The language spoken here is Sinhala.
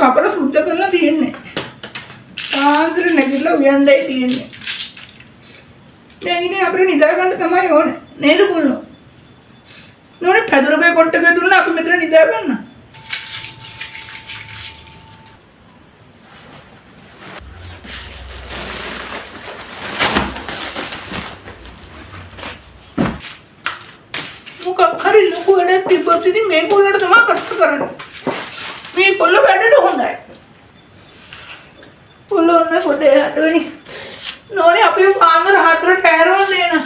කපල සුද්ධ කරලා තියෙන්නේ. ආන්තර නැගිටලා උයන්දයි තියෙන්නේ. දැන් ඉතින් අපිට නිදා ගන්න තමයි ඕනේ. නේද කුල්ලෝ? නෝනේ පැදුරේ කොට්ටක දුන්නා අපි මෙතන නිදා ගන්න. මොකක් හරි ලොකු වැඩක් තිබ්බොත් ඉතින් මේ කොල්ලට තමයි කට්ට කරන්නේ. මේ කොල්ල වැඩට හොඳයි. කොල්ලෝ නේ පොඩේ හදවනි. නෝනේ අපි පාන්දර 4ට කෑරවන්නේ නා.